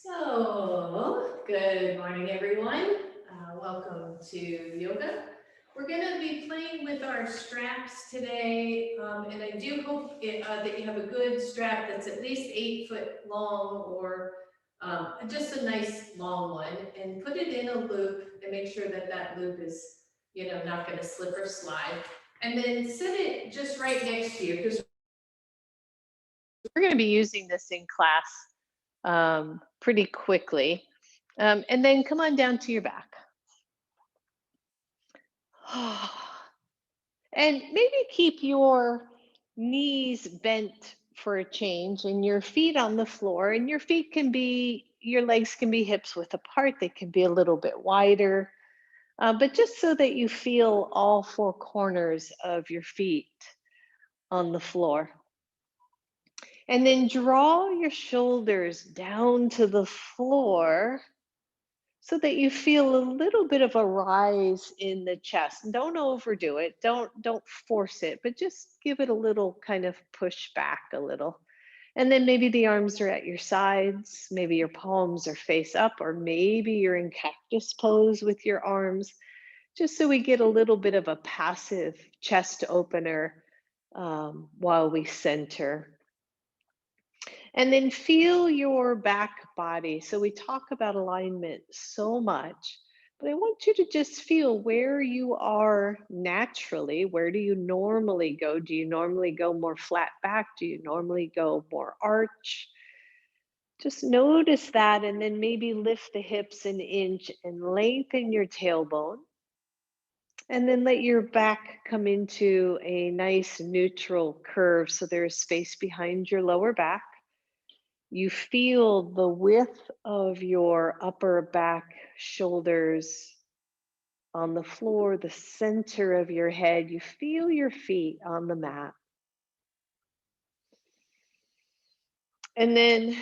So, good morning, everyone. Welcome to yoga. We're going to be playing with our straps today, and I do hope that you have a good strap that's at least 8 foot long or just a nice long one, and put it in a loop and make sure that that loop is, not going to slip or slide. And then set it just right next to you because we're going to be using this in class pretty quickly. And then come on down to your back. And maybe keep your knees bent for a change and your feet on the floor. And your legs can be hips width apart. They can be a little bit wider, but just so that you feel all four corners of your feet on the floor. And then draw your shoulders down to the floor so that you feel a little bit of a rise in the chest. Don't overdo it. Don't force it, but just give it a little kind of push back a little. And then maybe the arms are at your sides, maybe your palms are face up, or maybe you're in cactus pose with your arms, just so we get a little bit of a passive chest opener while we center. And then feel your back body. So we talk about alignment so much, but I want you to just feel where you are naturally. Where do you normally go? Do you normally go more flat back? Do you normally go more arch? Just notice that, and then maybe lift the hips an inch and lengthen your tailbone. And then let your back come into a nice neutral curve so there's space behind your lower back. You feel the width of your upper back shoulders on the floor, the center of your head. You feel your feet on the mat. And then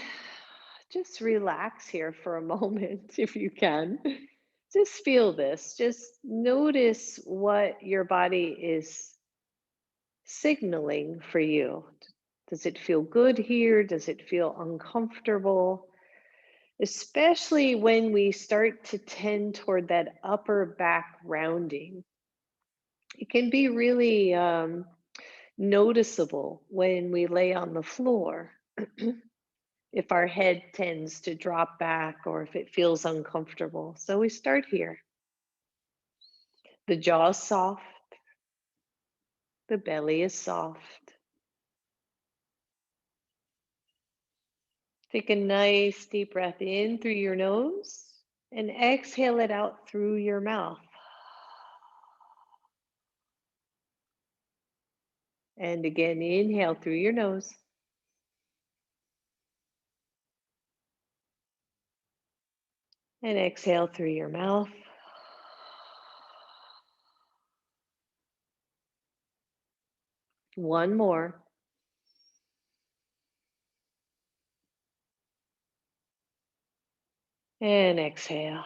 just relax here for a moment if you can. Just feel this. Just notice what your body is signaling for you. Does it feel good here? Does it feel uncomfortable? Especially when we start to tend toward that upper back rounding. It can be really noticeable when we lay on the floor. If our head tends to drop back or if it feels uncomfortable. So we start here. The jaw is soft, the belly is soft. Take a nice deep breath in through your nose and exhale it out through your mouth. And again, inhale through your nose. And exhale through your mouth. One more. And exhale.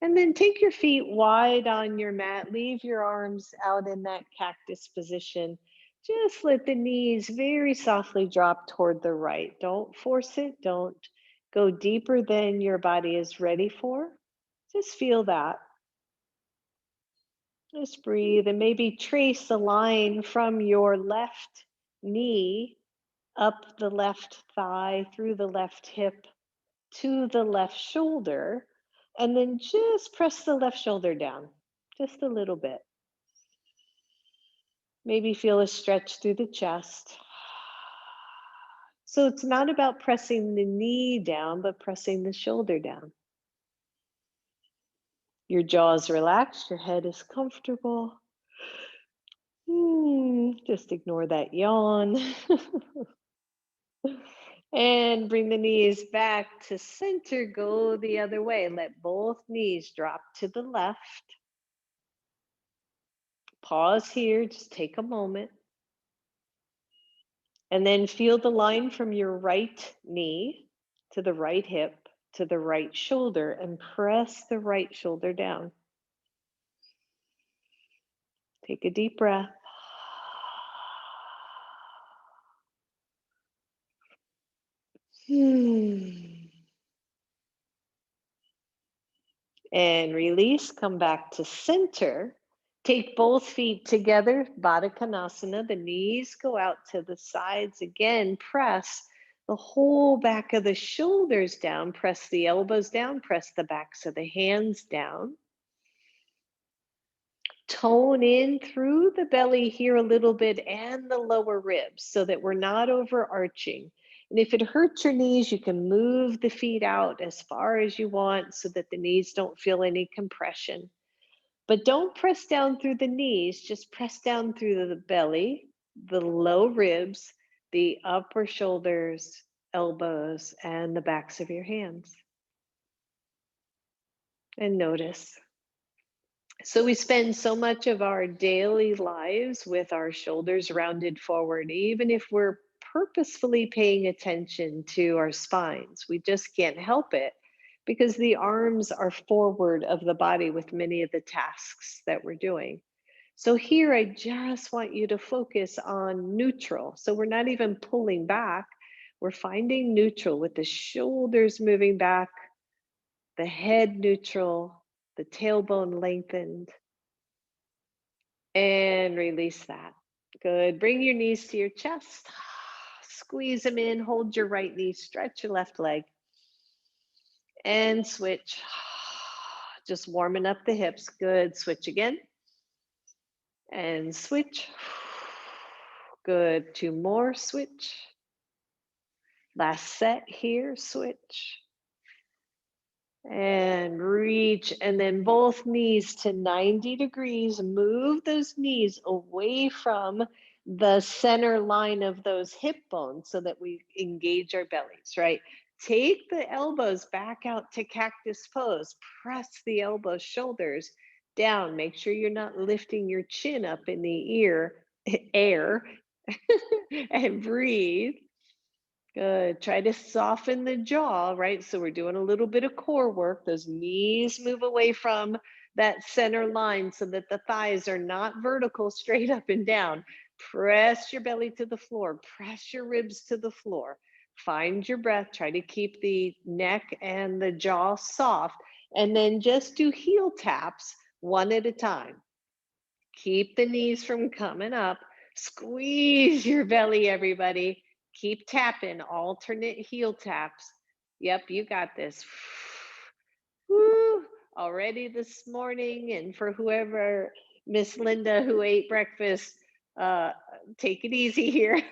And then take your feet wide on your mat. Leave your arms out in that cactus position. Just let the knees very softly drop toward the right. Don't force it. Don't go deeper than your body is ready for. Just feel that. Just breathe and maybe trace a line from your left knee up the left thigh, through the left hip, to the left shoulder, and then just press the left shoulder down, just a little bit. Maybe feel a stretch through the chest. So it's not about pressing the knee down, but pressing the shoulder down. Your jaw is relaxed, your head is comfortable. Just ignore that yawn. And bring the knees back to center. Go the other way. Let both knees drop to the left. Pause here. Just take a moment. And then feel the line from your right knee to the right hip to the right shoulder and press the right shoulder down. Take a deep breath. And release, come back to center. Take both feet together, Baddha Konasana. The knees go out to the sides. Again, press the whole back of the shoulders down. Press the elbows down. Press the backs of the hands down. Tone in through the belly here a little bit and the lower ribs so that we're not overarching. And if it hurts your knees, you can move the feet out as far as you want so that the knees don't feel any compression. But don't press down through the knees, just press down through the belly, the low ribs, the upper shoulders, elbows, and the backs of your hands. And notice. So we spend so much of our daily lives with our shoulders rounded forward, even if we're purposefully paying attention to our spines. We just can't help it because the arms are forward of the body with many of the tasks that we're doing. So here, I just want you to focus on neutral. So we're not even pulling back. We're finding neutral with the shoulders moving back, the head neutral, the tailbone lengthened, and release that. Good. Bring your knees to your chest. Squeeze them in. Hold your right knee. Stretch your left leg. And switch. Just warming up the hips. Good. Switch again. And switch. Good. Two more. Switch. Last set here. Switch. And reach, and then both knees to 90 degrees. Move those knees away from the center line of those hip bones so that we engage our bellies, right? Take the elbows back out to cactus pose. Press the elbows, shoulders down. Make sure you're not lifting your chin up in the air, and breathe. Good. Try to soften the jaw, right? So we're doing a little bit of core work. Those knees move away from that center line so that the thighs are not vertical, straight up and down. Press your belly to the floor. Press your ribs to the floor. Find your breath. Try to keep the neck and the jaw soft. And then just do heel taps one at a time. Keep the knees from coming up. Squeeze your belly, everybody. Keep tapping, alternate heel taps. Yep, you got this. Woo! Already this morning, and for whoever, Miss Linda, who ate breakfast, uh, take it easy here.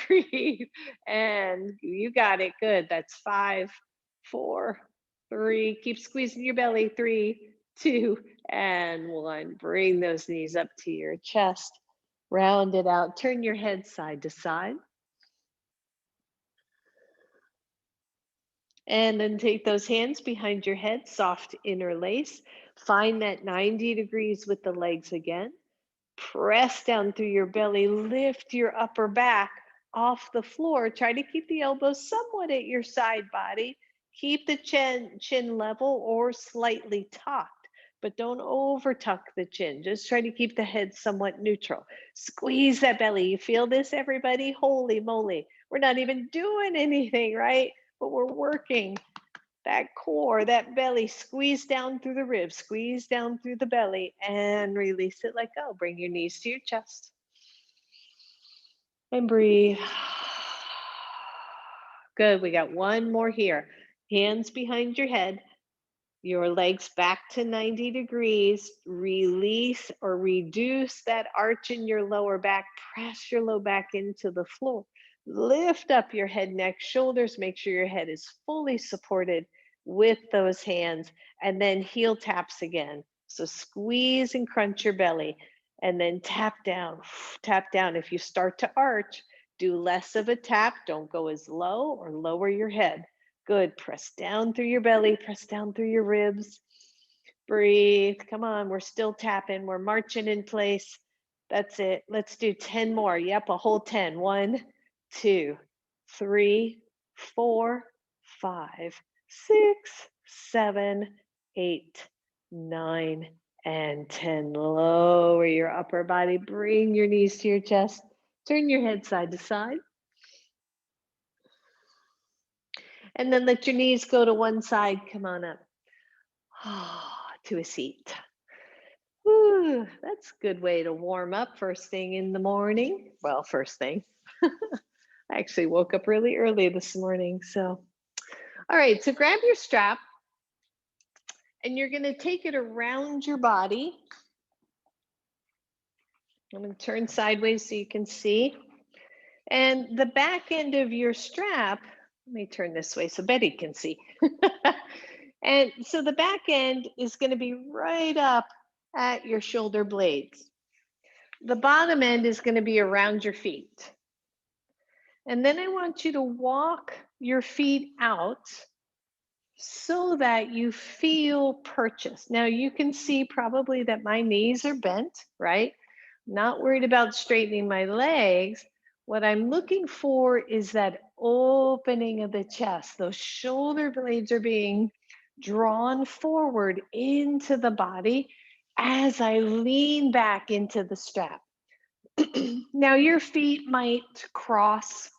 Breathe, and you got it. Good. That's 5, 4, 3. Keep squeezing your belly. 3, 2, and 1. Bring those knees up to your chest. Round it out. Turn your head side to side. And then take those hands behind your head, soft interlace. Find that 90 degrees with the legs again. Press down through your belly. Lift your upper back off the floor. Try to keep the elbows somewhat at your side body. Keep the chin level or slightly tucked, but don't over tuck the chin. Just try to keep the head somewhat neutral. Squeeze that belly. You feel this, everybody? Holy moly. We're not even doing anything, right? But we're working that core, that belly. Squeeze down through the ribs, squeeze down through the belly, and release it, let go. Bring your knees to your chest and breathe. Good. We got one more here. Hands behind your head, your legs back to 90 degrees. Release or reduce that arch in your lower back. Press your low back into the floor. Lift up your head, neck, shoulders. Make sure your head is fully supported with those hands. And then heel taps again. So squeeze and crunch your belly. And then tap down. Tap down. If you start to arch, do less of a tap. Don't go as low or lower your head. Good. Press down through your belly, press down through your ribs. Breathe. Come on. We're still tapping. We're marching in place. That's it. Let's do 10 more. Yep, a whole 10. 1, 2, 3, 4, 5, 6, 7, 8, 9, and 10. Lower your upper body. Bring your knees to your chest. Turn your head side to side. And then let your knees go to one side. Come on up. to a seat. Whew, that's a good way to warm up first thing in the morning. Well, first thing. I actually woke up really early this morning. So, all right, so grab your strap and you're going to take it around your body. I'm going to turn sideways so you can see. And the back end of your strap, let me turn this way so Betty can see. And so the back end is going to be right up at your shoulder blades. The bottom end is going to be around your feet. And then I want you to walk your feet out so that you feel purchased. Now you can see probably that my knees are bent, right? Not worried about straightening my legs. What I'm looking for is that opening of the chest. Those shoulder blades are being drawn forward into the body as I lean back into the strap. Now your feet might cross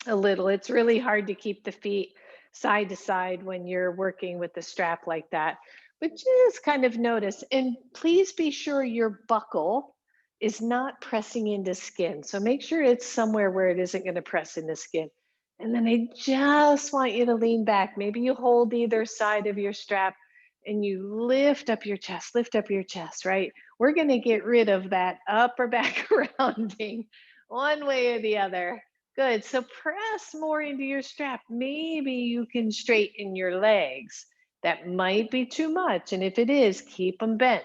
a little. It's really hard to keep the feet side to side when you're working with the strap like that. But just kind of notice, and please be sure your buckle is not pressing into skin. So make sure it's somewhere where it isn't going to press into skin. And then I just want you to lean back. Maybe you hold either side of your strap and you lift up your chest, right? We're going to get rid of that upper back rounding one way or the other. Good. So press more into your strap. Maybe you can straighten your legs. That might be too much. And if it is, keep them bent.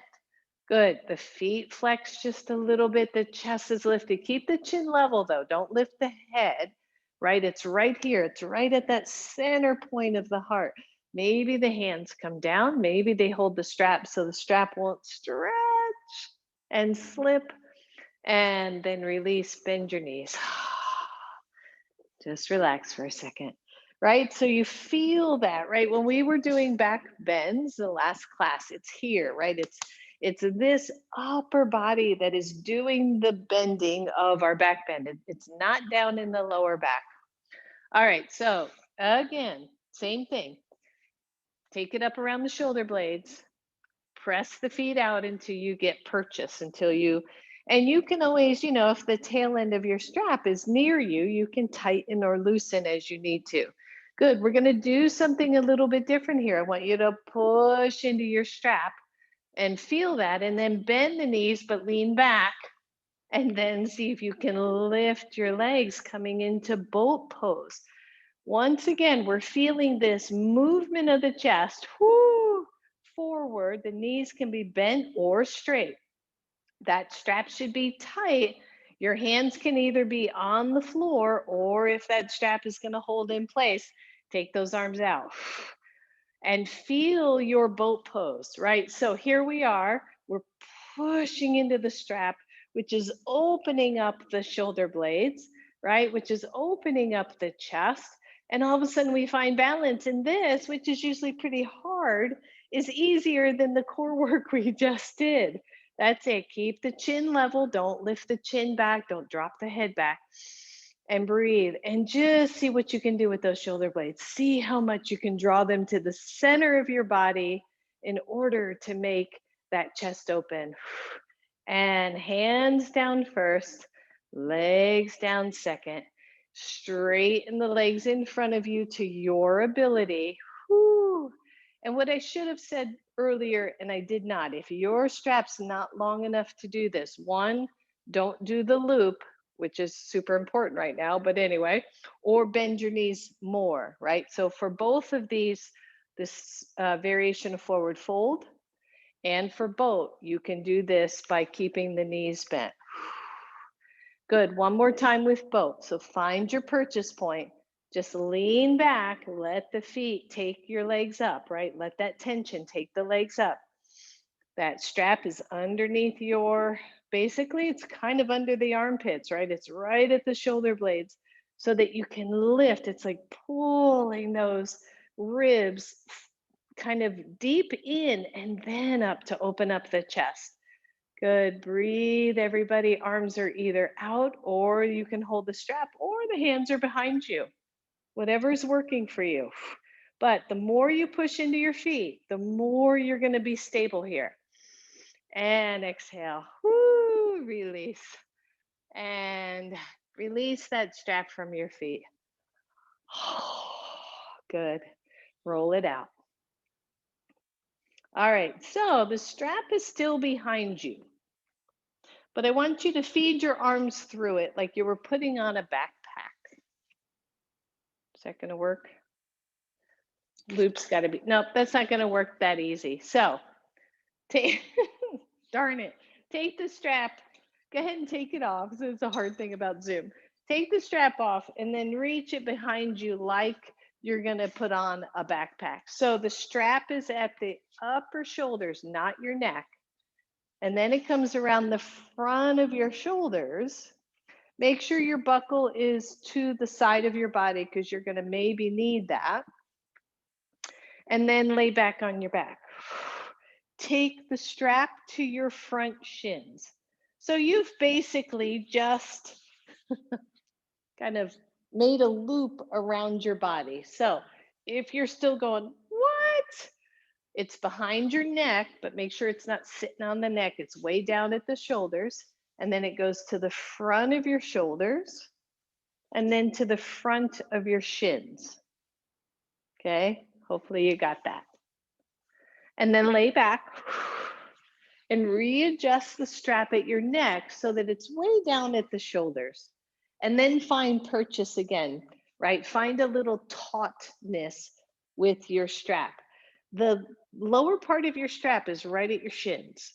Good. The feet flex just a little bit. The chest is lifted. Keep the chin level though. Don't lift the head, right? It's right here. It's right at that center point of the heart. Maybe the hands come down. Maybe they hold the strap so the strap won't stretch and slip. And then release, bend your knees. Just relax for a second, right? So you feel that, right? When we were doing back bends, the last class, it's here, right? It's this upper body that is doing the bending of our back bend. It's not down in the lower back. All right, so again, same thing. Take it up around the shoulder blades, press the feet out until you get purchase, until you, and you can always, if the tail end of your strap is near you, you can tighten or loosen as you need to. Good. We're going to do something a little bit different here. I want you to push into your strap and feel that, and then bend the knees, but lean back. And then see if you can lift your legs coming into boat pose. Once again, we're feeling this movement of the chest. Whoo, forward. The knees can be bent or straight. That strap should be tight. Your hands can either be on the floor, or if that strap is going to hold in place, take those arms out and feel your boat pose, right? So here we are. We're pushing into the strap, which is opening up the shoulder blades, right? Which is opening up the chest. And all of a sudden we find balance in this, which is usually pretty hard, is easier than the core work we just did. That's it. Keep the chin level. Don't lift the chin back. Don't drop the head back. And breathe and just see what you can do with those shoulder blades. See how much you can draw them to the center of your body in order to make that chest open. And hands down first, legs down second. Straighten the legs in front of you to your ability. Whew. And what I should have said earlier, and I did not, if your strap's not long enough to do this, one, don't do the loop, which is super important right now, but anyway, or bend your knees more, right? So for both of these, this variation of forward fold and for boat, you can do this by keeping the knees bent. Good, one more time with boat. So find your purchase point, just lean back, let the feet take your legs up, right? Let that tension take the legs up. That strap is underneath your, basically it's kind of under the armpits, right? It's right at the shoulder blades so that you can lift. It's like pulling those ribs kind of deep in and then up to open up the chest. Good. Breathe, everybody. Arms are either out or you can hold the strap or the hands are behind you. Whatever's working for you. But the more you push into your feet, the more you're going to be stable here. And exhale. Woo, release. And release that strap from your feet. Good. Roll it out. All right, so the strap is still behind you, but I want you to feed your arms through it like you were putting on a backpack. Is that going to work? Loop's got to be, nope, that's not going to work that easy. So, take, darn it, take the strap, go ahead and take it off. So it's a hard thing about Zoom. Take the strap off and then reach it behind you like you're going to put on a backpack. So the strap is at the upper shoulders, not your neck. And then it comes around the front of your shoulders. Make sure your buckle is to the side of your body because you're going to maybe need that. And then lay back on your back. Take the strap to your front shins. So you've basically just kind of made a loop around your body. So if you're still going, what? It's behind your neck, but make sure it's not sitting on the neck. It's way down at the shoulders. And then it goes to the front of your shoulders and then to the front of your shins. Okay, hopefully you got that. And then lay back and readjust the strap at your neck so that it's way down at the shoulders. And then find purchase again, right? Find a little tautness with your strap. The lower part of your strap is right at your shins.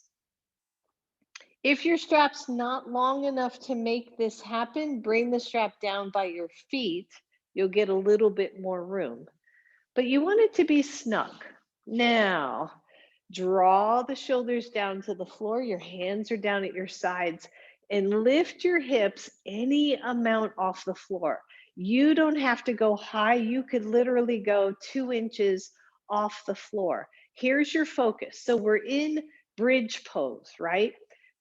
If your strap's not long enough to make this happen, bring the strap down by your feet. You'll get a little bit more room. But you want it to be snug. Now, draw the shoulders down to the floor. Your hands are down at your sides and lift your hips any amount off the floor. You don't have to go high. You could literally go 2 inches off the floor. Here's your focus. So we're in bridge pose, right?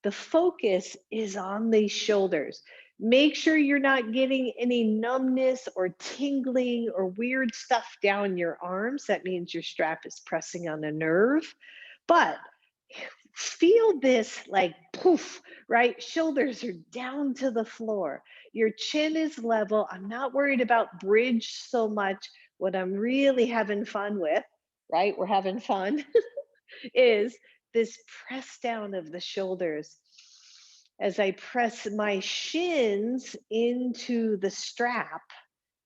The focus is on these shoulders. Make sure you're not getting any numbness or tingling or weird stuff down your arms. That means your strap is pressing on a nerve. But feel this like poof, right? Shoulders are down to the floor. Your chin is level. I'm not worried about bridge so much. What I'm really having fun with, right? We're having fun, is this press down of the shoulders as I press my shins into the strap,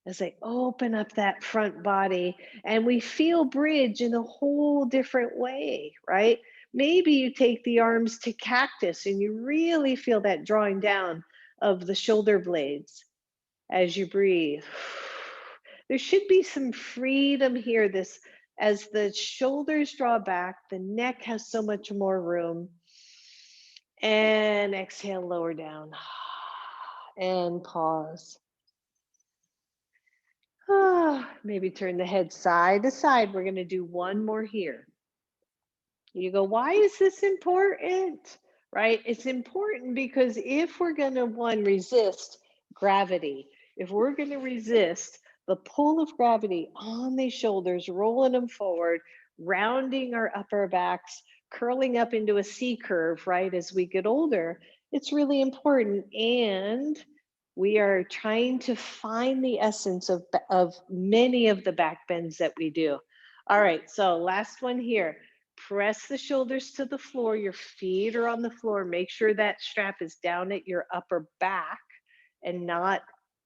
as I open up that front body, and we feel bridge in a whole different way, right? Maybe you take the arms to cactus and you really feel that drawing down of the shoulder blades as you breathe. There should be some freedom here. This, as the shoulders draw back, the neck has so much more room. And exhale, lower down. And pause. Maybe turn the head side to side. We're going to do one more here. You go, why is this important? Right? It's important because if we're going to, one, resist gravity, if we're going to resist the pull of gravity on these shoulders, rolling them forward, rounding our upper backs, curling up into a C curve, right, as we get older, it's really important. And we are trying to find the essence of many of the back bends that we do. All right, so last one here. Press the shoulders to the floor. Your feet are on the floor. Make sure that strap is down at your upper back and not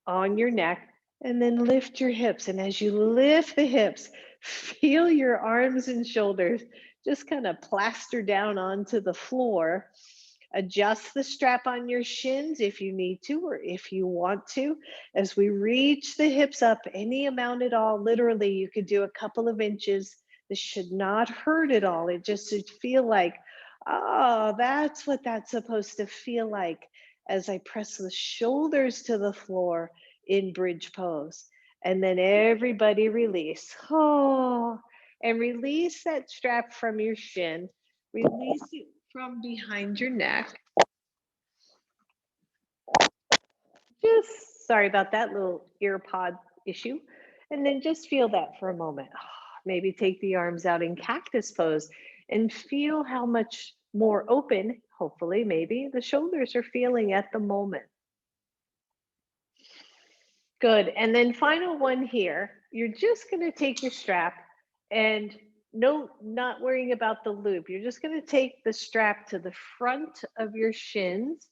on your neck. And then lift your hips. And as you lift the hips, feel your arms and shoulders just kind of plaster down onto the floor. Adjust the strap on your shins if you need to, or if you want to. As we reach the hips up any amount at all, literally you could do a couple of inches. This should not hurt at all. It just should feel like, oh, that's what that's supposed to feel like as I press the shoulders to the floor in bridge pose. And then everybody release. Oh, and release that strap from your shin. Release it from behind your neck. Just sorry about that little ear pod issue. And then just feel that for a moment. Maybe take the arms out in cactus pose and feel how much more open, hopefully, maybe the shoulders are feeling at the moment. Good. And then final one here, you're just going to take your strap and no, not worrying about the loop. You're just going to take the strap to the front of your shins.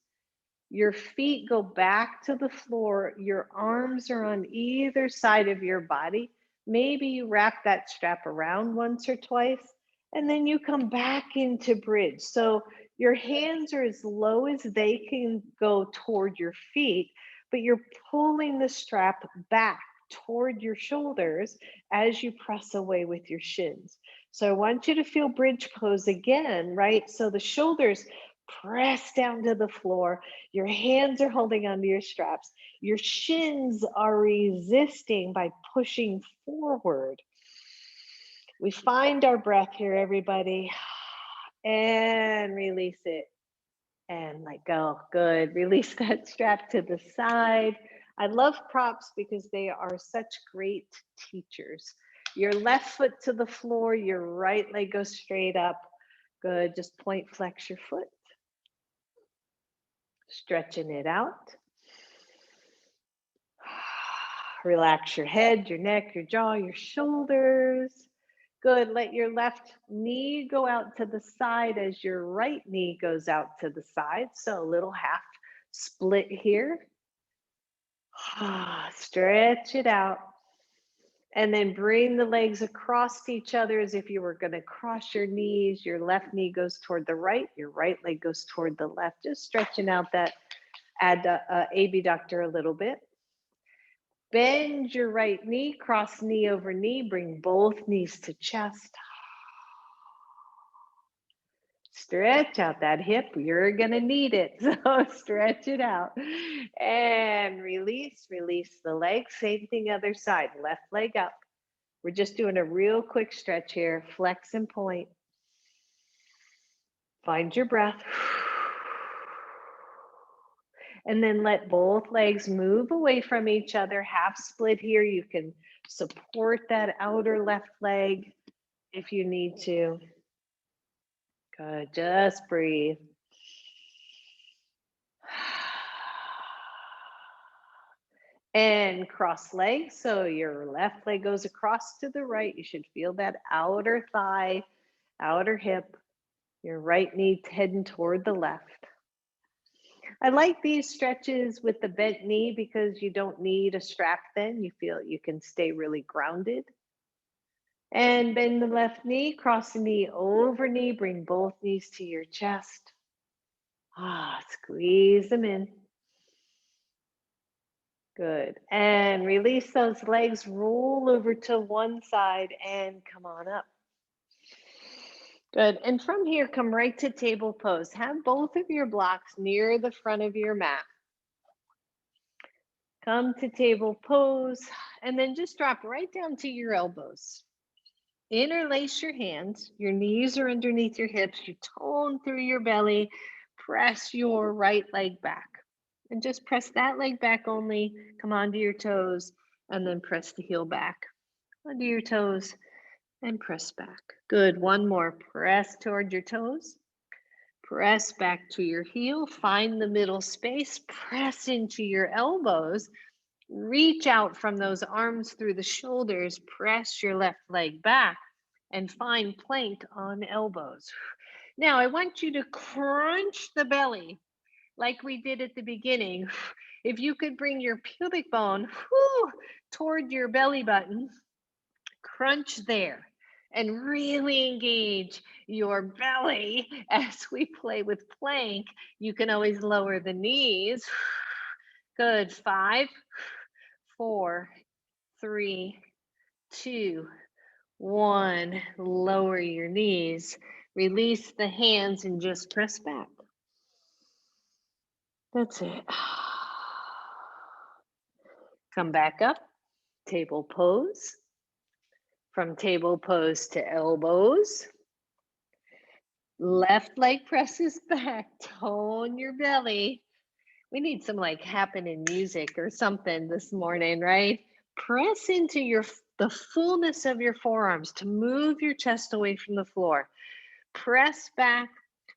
Your feet go back to the floor. Your arms are on either side of your body. Maybe you wrap that strap around once or twice, and then you come back into bridge. So your hands are as low as they can go toward your feet, but you're pulling the strap back toward your shoulders as you press away with your shins. So I want you to feel bridge pose again, right? So the shoulders press down to the floor. Your hands are holding onto your straps. Your shins are resisting by pushing forward. We find our breath here, everybody, and release it and let go. Good. Release that strap to the side. I love props because they are such great teachers. Your left foot to the floor, your right leg goes straight up. Good. Just point, flex your foot. Stretching it out. Relax your head, your neck, your jaw, your shoulders. Good. Let your left knee go out to the side as your right knee goes out to the side. So a little half split here. Stretch it out. And then bring the legs across each other as if you were going to cross your knees. Your left knee goes toward the right. Your right leg goes toward the left. Just stretching out that abductor a little bit. Bend your right knee, cross knee over knee, bring both knees to chest. Stretch out that hip, you're gonna need it, so stretch it out. And release, release the leg, same thing other side, left leg up. We're just doing a real quick stretch here, flex and point. Find your breath. And then let both legs move away from each other, half split here. You can support that outer left leg if you need to. Good, just breathe. And cross legs, so your left leg goes across to the right. You should feel that outer thigh, outer hip, your right knee heading toward the left. I like these stretches with the bent knee because you don't need a strap then. You feel you can stay really grounded. And bend the left knee, cross the knee over knee, bring both knees to your chest. Squeeze them in. Good. And release those legs, roll over to one side and come on up. Good. And from here, come right to table pose. Have both of your blocks near the front of your mat. Come to table pose and then just drop right down to your elbows. Interlace your hands. Your knees are underneath your hips. You tone through your belly. Press your right leg back. And just press that leg back only. Come onto your toes and then press the heel back. Onto your toes and press back. Good. One more. Press toward your toes. Press back to your heel. Find the middle space. Press into your elbows. Reach out from those arms through the shoulders. Press your left leg back and find plank on elbows. Now I want you to crunch the belly like we did at the beginning. If you could bring your pubic bone toward your belly button, crunch there and really engage your belly as we play with plank. You can always lower the knees. Good. 5, 4, 3, 2, 1. Lower your knees. Release the hands and just press back. That's it. Come back up. Table pose. From table pose to elbows. Left leg presses back. Tone your belly. We need some like happening music or something this morning, right? Press into your the fullness of your forearms to move your chest away from the floor. Press back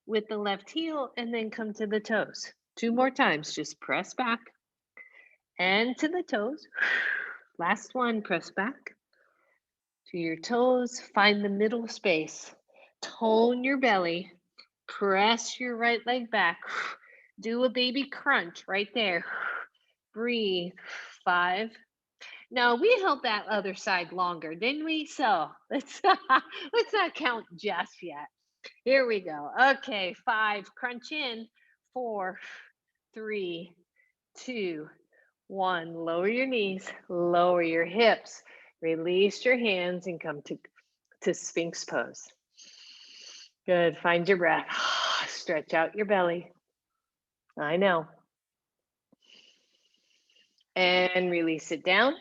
with the left heel and then come to the toes. 2 more times. Just press back and to the toes. Last one, press back to your toes. Find the middle space. Tone your belly. Press your right leg back. Do a baby crunch right there. Breathe. 5. No, we held that other side longer, didn't we? So let's let's not count just yet. Here we go. Okay, 5. Crunch in. 4, 3, 2, 1. Lower your knees, lower your hips, release your hands, and come to Sphinx pose. Good. Find your breath. Stretch out your belly. I know. And release it down.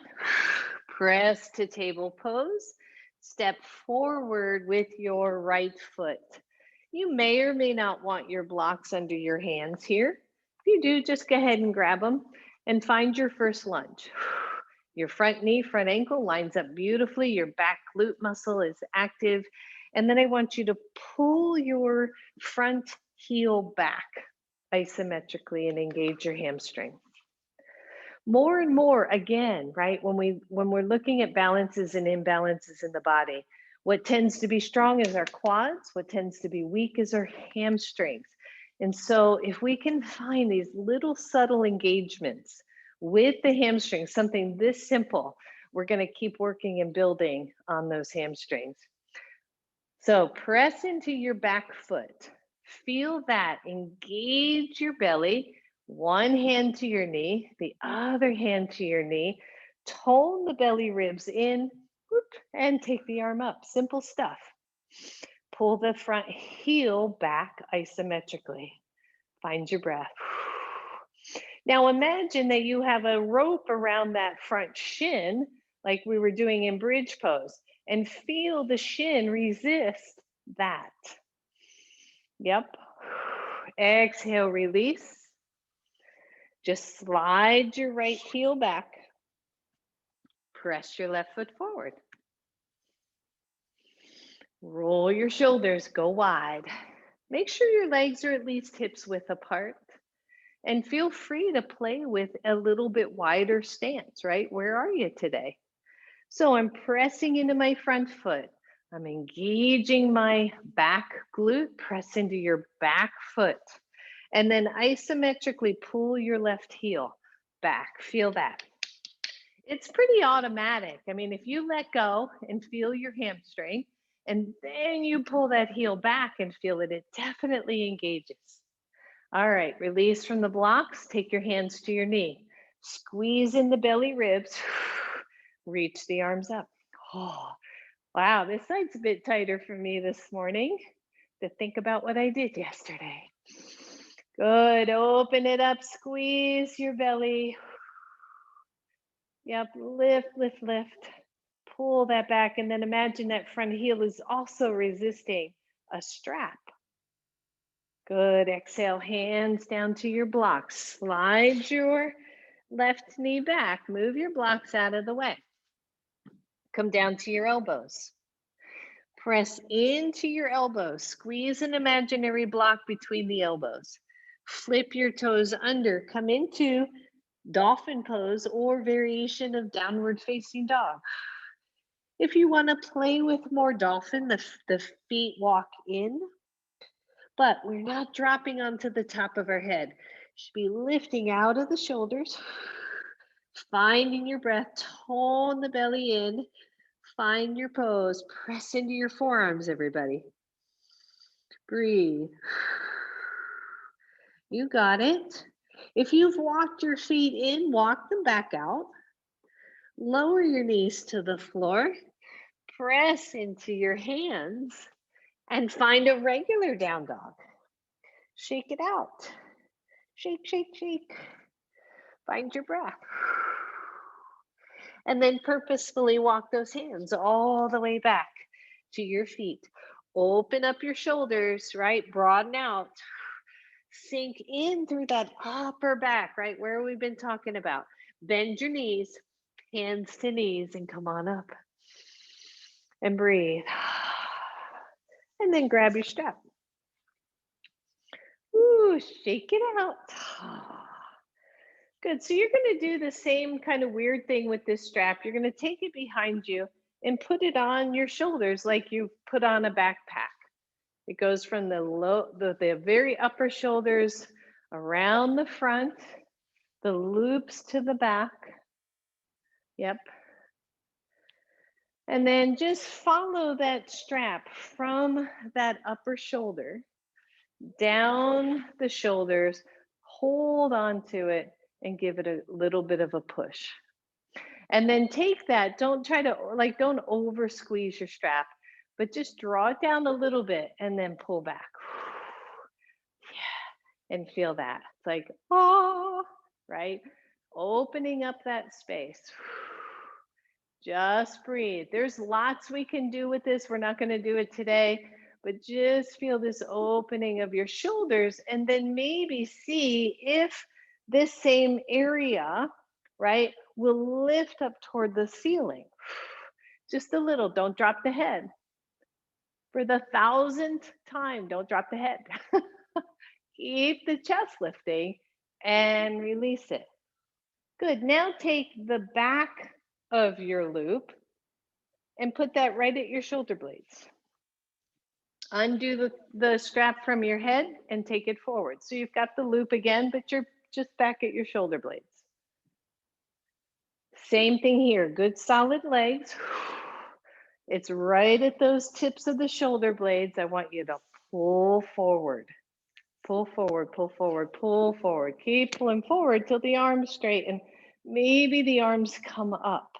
Press to table pose. Step forward with your right foot. You may or may not want your blocks under your hands here. If you do, just go ahead and grab them and find your first lunge. Your front knee, front ankle lines up beautifully. Your back glute muscle is active. And then I want you to pull your front heel back isometrically and engage your hamstring. More and more, again, right, when we're looking at balances and imbalances in the body, what tends to be strong is our quads, what tends to be weak is our hamstrings. And so if we can find these little subtle engagements with the hamstrings, something this simple, we're going to keep working and building on those hamstrings. So press into your back foot. Feel that. Engage your belly. One hand to your knee, the other hand to your knee. Tone the belly ribs in, whoop, and take the arm up. Simple stuff. Pull the front heel back isometrically. Find your breath. Now imagine that you have a rope around that front shin, like we were doing in bridge pose, and feel the shin resist that. Yep. Exhale, release. Just slide your right heel back. Press your left foot forward. Roll your shoulders, go wide. Make sure your legs are at least hips width apart. And feel free to play with a little bit wider stance, right? Where are you today? So I'm pressing into my front foot. I'm engaging my back glute. Press into your back foot. And then isometrically pull your left heel back. Feel that. It's pretty automatic. I mean, if you let go and feel your hamstring, and then you pull that heel back and feel it, it definitely engages. All right, release from the blocks. Take your hands to your knee. Squeeze in the belly ribs. Reach the arms up. Oh, wow, this side's a bit tighter for me this morning to think about what I did yesterday. Good, open it up, squeeze your belly. Yep, lift, lift, lift. Pull that back and then imagine that front heel is also resisting a strap. Good, exhale, hands down to your blocks. Slide your left knee back. Move your blocks out of the way. Come down to your elbows. Press into your elbows. Squeeze an imaginary block between the elbows. Flip your toes under. Come into dolphin pose or variation of downward facing dog. If you want to play with more dolphin, the feet walk in, but we're not dropping onto the top of our head. Should be lifting out of the shoulders, finding your breath, tone the belly in, find your pose, press into your forearms, everybody. Breathe. You got it. If you've walked your feet in, walk them back out. Lower your knees to the floor. Press into your hands and find a regular down dog. Shake it out. Shake, shake, shake. Find your breath. And then purposefully walk those hands all the way back to your feet. Open up your shoulders, right? Broaden out. Sink in through that upper back, right? Where we've been talking about. Bend your knees, hands to knees, and come on up. and breathe. And then grab your strap. Ooh, shake it out. Good. So you're going to do the same kind of weird thing with this strap. You're going to take it behind you and put it on your shoulders like you put on a backpack. It goes from the very upper shoulders around the front, the loops to the back. Yep. And then just follow that strap from that upper shoulder down the shoulders, hold on to it and give it a little bit of a push. And then take that, don't try to don't over squeeze your strap, but just draw it down a little bit and then pull back. Yeah, and feel that. It's like, oh, right? Opening up that space. Just breathe. There's lots we can do with this. We're not going to do it today, but just feel this opening of your shoulders and then maybe see if this same area, right, will lift up toward the ceiling. Just a little. Don't drop the head. For the 1,000th time, don't drop the head. Keep the chest lifting and release it. Good. Now take the back of your loop and put that right at your shoulder blades. Undo the strap from your head and take it forward. So you've got the loop again, but you're just back at your shoulder blades. Same thing here. Good solid legs. It's right at those tips of the shoulder blades. I want you to pull forward. Pull forward, pull forward, pull forward. Keep pulling forward till the arms straighten. Maybe the arms come up.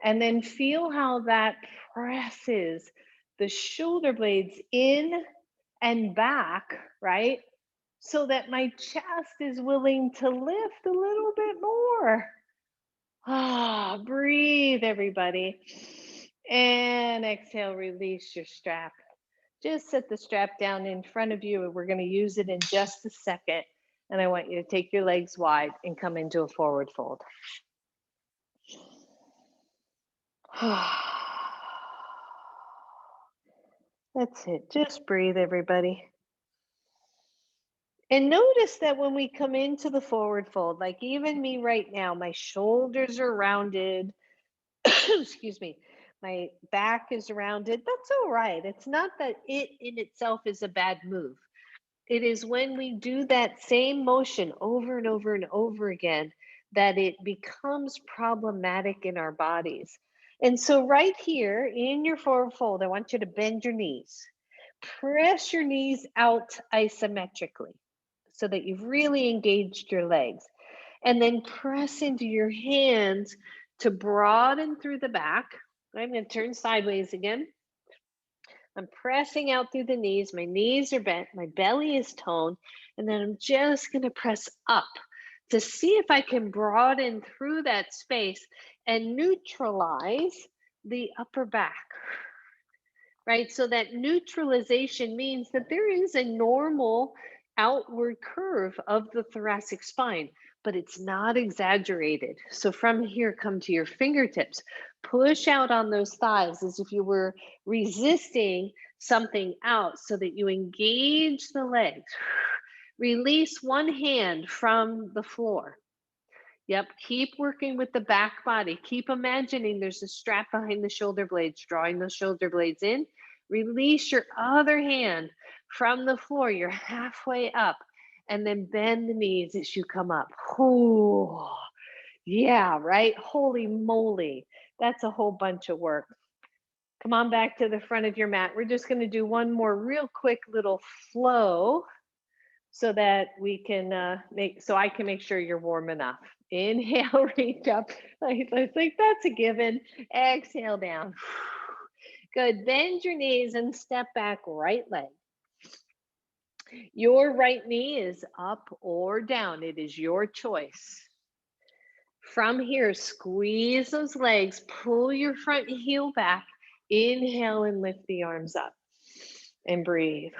And then feel how that presses the shoulder blades in and back, right? So that my chest is willing to lift a little bit more. Breathe, everybody. And exhale, release your strap. Just set the strap down in front of you, and we're going to use it in just a second. And I want you to take your legs wide and come into a forward fold. That's it. Just breathe, everybody. And notice that when we come into the forward fold, like even me right now, my shoulders are rounded. Excuse me. My back is rounded. That's all right. It's not that it in itself is a bad move. It is when we do that same motion over and over and over again that it becomes problematic in our bodies. And so right here in your forward fold, I want you to bend your knees. Press your knees out isometrically so that you've really engaged your legs. And then press into your hands to broaden through the back. I'm going to turn sideways again. I'm pressing out through the knees. My knees are bent. My belly is toned. And then I'm just going to press up to see if I can broaden through that space and neutralize the upper back. Right? So that neutralization means that there is a normal outward curve of the thoracic spine, but it's not exaggerated. So from here, come to your fingertips. Push out on those thighs as if you were resisting something out so that you engage the legs. Release one hand from the floor. Yep, keep working with the back body. Keep imagining there's a strap behind the shoulder blades, drawing those shoulder blades in. Release your other hand from the floor. You're halfway up, and then bend the knees as you come up. Ooh, yeah, right? Holy moly. That's a whole bunch of work. Come on back to the front of your mat. We're just going to do one more real quick little flow so that we can I can make sure you're warm enough. Inhale, reach up. Like that's a given. Exhale down. Good. Bend your knees and step back, right leg. Your right knee is up or down. It is your choice. From here, squeeze those legs, pull your front heel back. Inhale and lift the arms up and breathe.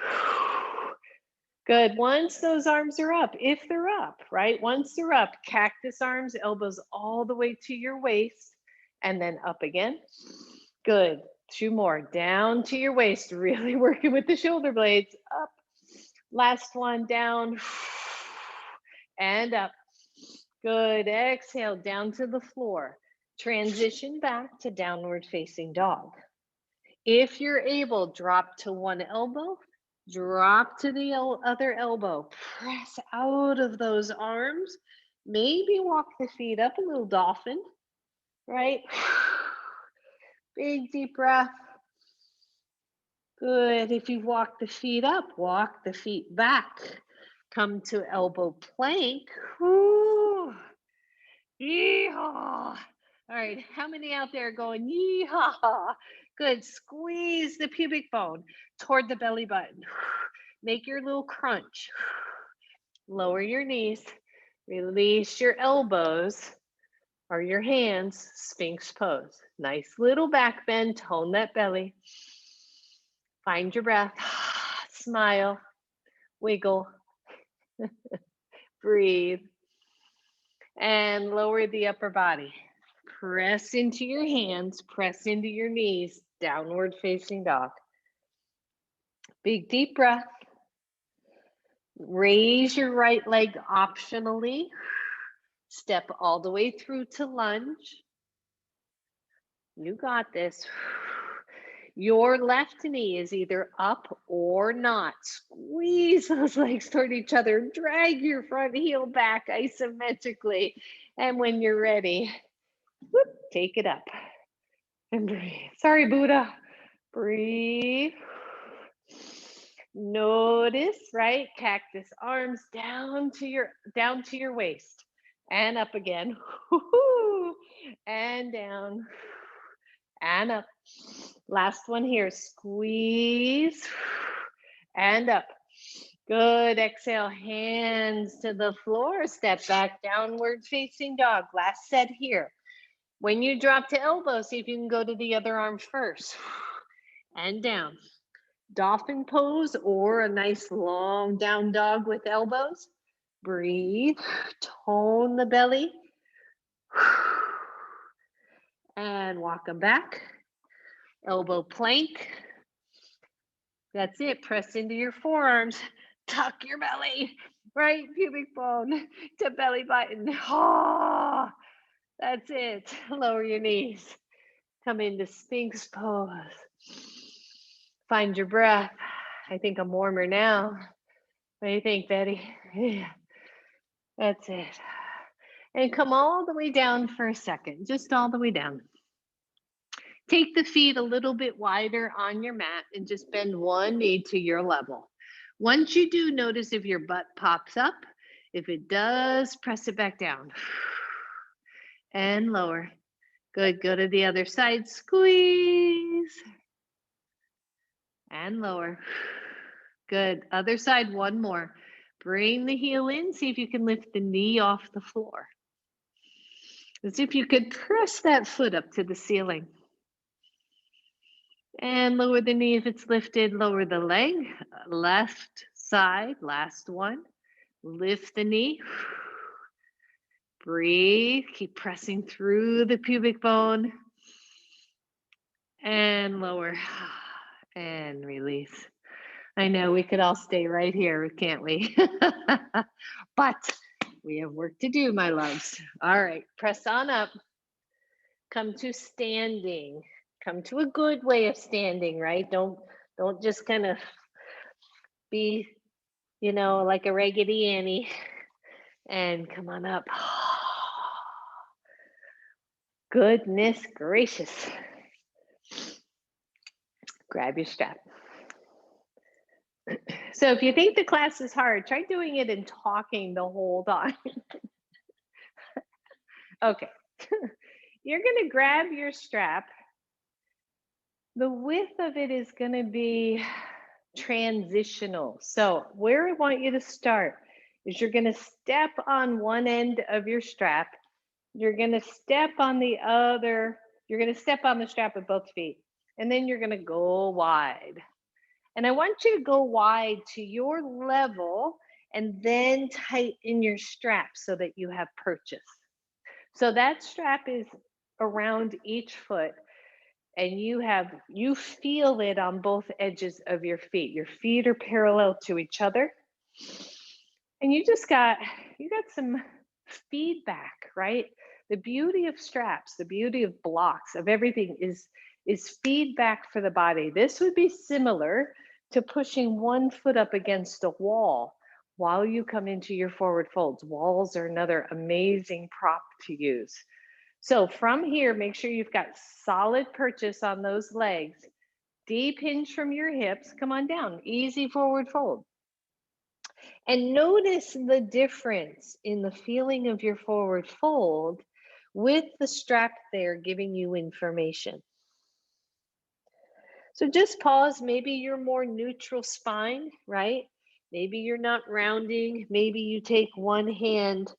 Good. Once those arms are up, if they're up, right? Once they're up, cactus arms, elbows all the way to your waist, and then up again. Good. 2 more. Down to your waist, really working with the shoulder blades. Up. Last one, down and up. Good. Exhale down to the floor. Transition back to downward facing dog. If you're able, drop to one elbow, drop to the other elbow. Press out of those arms. Maybe walk the feet up, a little dolphin, right? Big deep breath. Good. If you walk the feet up, walk the feet back. Come to elbow plank. Whoo. Yeehaw. All right, how many out there going yeehaw? Good. Squeeze the pubic bone toward the belly button. Make your little crunch. Lower your knees. Release your elbows or your hands. Sphinx pose. Nice little back bend. Tone that belly. Find your breath. Smile. Wiggle. Breathe. And lower the upper body. Press into your hands, press into your knees, downward facing dog. Big deep breath. Raise your right leg optionally. Step all the way through to lunge. You got this. Your left knee is either up or not. Squeeze those legs toward each other. Drag your front heel back isometrically. And when you're ready, whoop, take it up and breathe. Sorry, Buddha. Breathe. Notice, right? Cactus arms down to your waist and up again. And down and up. Last one here. Squeeze and up. Good. Exhale, hands to the floor. Step back, downward facing dog. Last set here. When you drop to elbow, see if you can go to the other arm first. And down. Dolphin pose or a nice long down dog with elbows. Breathe. Tone the belly. And walk them back. Elbow plank. That's it. Press into your forearms. Tuck your belly. Right pubic bone to belly button. Oh, that's it. Lower your knees. Come into Sphinx pose. Find your breath. I think I'm warmer now. What do you think, Betty? Yeah, that's it. And come all the way down for a second, just all the way down. Take the feet a little bit wider on your mat and just bend one knee to your level. Once you do, notice if your butt pops up. If it does, press it back down. And lower. Good. Go to the other side. Squeeze. And lower. Good. Other side, one more. Bring the heel in. See if you can lift the knee off the floor. As if you could press that foot up to the ceiling. And lower the knee if it's lifted. Lower the leg. Left side, last one. Lift the knee. Breathe. Keep pressing through the pubic bone. And lower. And release. I know we could all stay right here, can't we? But we have work to do, my loves. All right, press on up. Come to standing. Come to a good way of standing, right? Don't just kind of be, like a Raggedy Annie. And come on up. Goodness gracious. Grab your strap. So if you think the class is hard, try doing it and talking the whole time. Okay. You're going to grab your strap. The width of it is going to be transitional. So where I want you to start is you're going to step on one end of your strap. You're going to step on the other. You're going to step on the strap with both feet. And then you're going to go wide. And I want you to go wide to your level and then tighten your strap so that you have purchase. So that strap is around each foot. and you feel it on both edges of your feet. Your feet are parallel to each other. And you got some feedback, right? The beauty of straps, the beauty of blocks, of everything is feedback for the body. This would be similar to pushing one foot up against a wall while you come into your forward folds. Walls are another amazing prop to use. So from here, make sure you've got solid purchase on those legs. Deep hinge from your hips. Come on down. Easy forward fold. And notice the difference in the feeling of your forward fold with the strap there giving you information. So just pause. Maybe you're more neutral spine, right? Maybe you're not rounding. Maybe you take one hand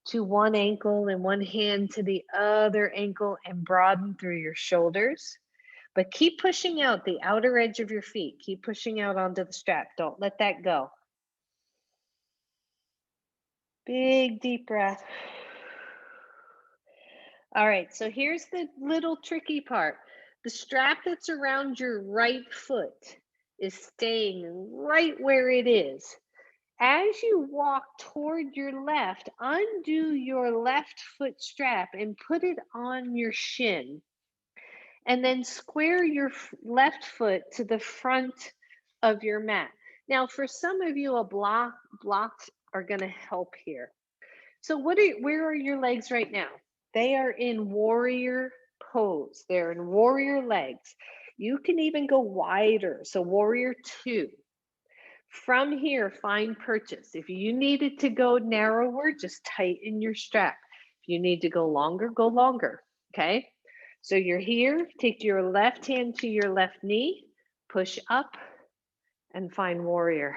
to one ankle and one hand to the other ankle and broaden through your shoulders. But keep pushing out the outer edge of your feet. Keep pushing out onto the strap. Don't let that go. Big deep breath. All right, so here's the little tricky part. The strap that's around your right foot is staying right where it is. As you walk toward your left, undo your left foot strap and put it on your shin. And then square your left foot to the front of your mat. Now, for some of you, blocks are going to help here. So where are your legs right now? They are in warrior pose. They're in warrior legs. You can even go wider. So warrior 2. From here, find purchase. If you needed to go narrower, just tighten your strap. If you need to go longer, go longer. Okay? So you're here, take your left hand to your left knee, push up, and find warrior.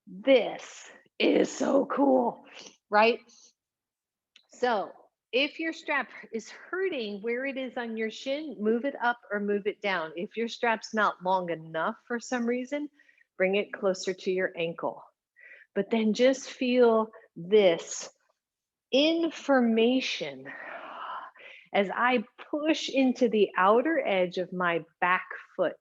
This is so cool, right? So if your strap is hurting where it is on your shin, move it up or move it down. If your strap's not long enough for some reason, bring it closer to your ankle. But then just feel this information as I push into the outer edge of my back foot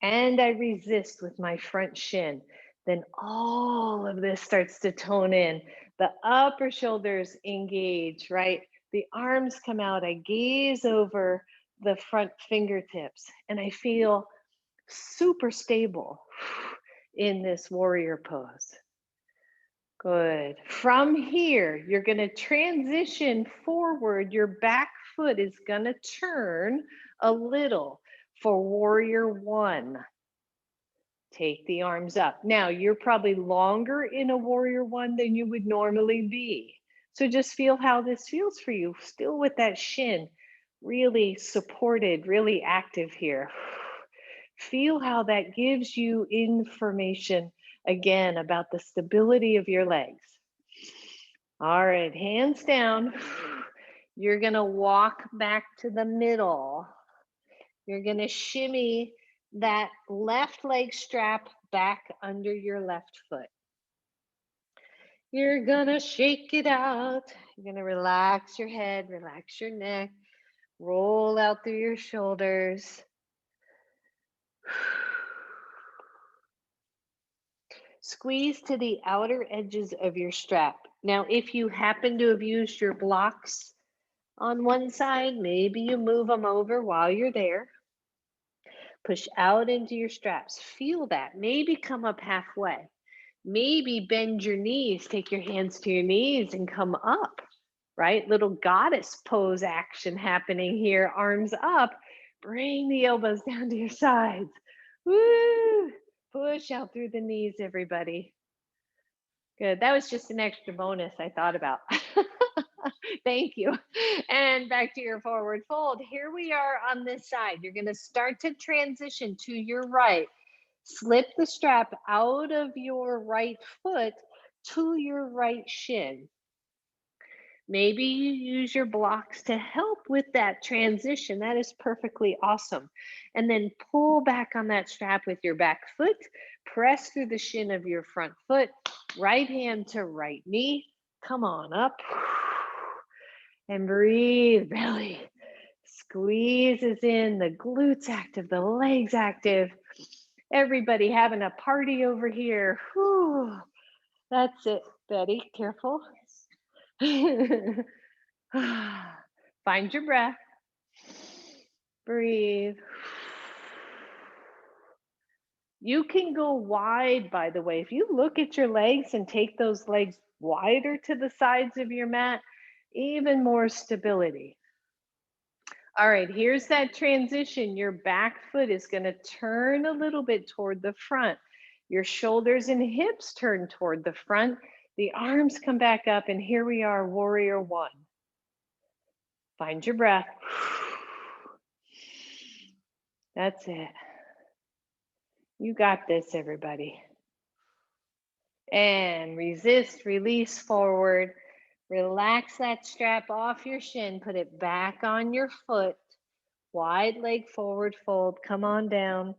and I resist with my front shin. Then all of this starts to tone in. The upper shoulders engage, right? The arms come out. I gaze over the front fingertips and I feel super stable in this warrior pose. Good. From here, you're going to transition forward. Your back foot is going to turn a little for warrior 1. Take the arms up. Now, you're probably longer in a warrior 1 than you would normally be. So just feel how this feels for you, still with that shin really supported, really active here. Feel how that gives you information again about the stability of your legs. All right, hands down. You're going to walk back to the middle. You're going to shimmy that left leg strap back under your left foot. You're going to shake it out. You're going to relax your head, relax your neck, roll out through your shoulders. Squeeze to the outer edges of your strap. Now, if you happen to have used your blocks on one side, maybe you move them over while you're there. Push out into your straps. Feel that. Maybe come up halfway. Maybe bend your knees. Take your hands to your knees and come up, right? Little goddess pose action happening here. Arms up. Bring the elbows down to your sides. Woo! Push out through the knees, everybody. Good. That was just an extra bonus I thought about. Thank you. And back to your forward fold. Here we are on this side. You're going to start to transition to your right. Slip the strap out of your right foot to your right shin. Maybe you use your blocks to help with that transition. That is perfectly awesome. And then pull back on that strap with your back foot. Press through the shin of your front foot. Right hand to right knee. Come on up. And breathe belly. Squeezes in, the glutes active, the legs active. Everybody having a party over here. Whew. That's it, Betty. Careful. Find your breath. Breathe. You can go wide, by the way. If you look at your legs and take those legs wider to the sides of your mat, even more stability. All right, here's that transition. Your back foot is going to turn a little bit toward the front. Your shoulders and hips turn toward the front. The arms come back up, and here we are, warrior one. Find your breath. That's it. You got this, everybody. And resist, release forward. Relax that strap off your shin. Put it back on your foot. Wide leg forward fold. Come on down.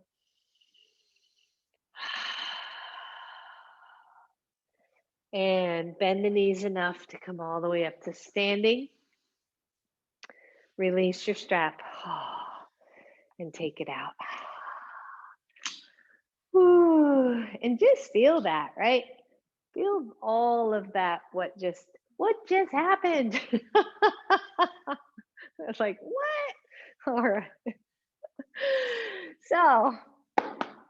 And bend the knees enough to come all the way up to standing. Release your strap. And take it out. And just feel that, right? Feel all of that. What just happened? It's like, what? All right. So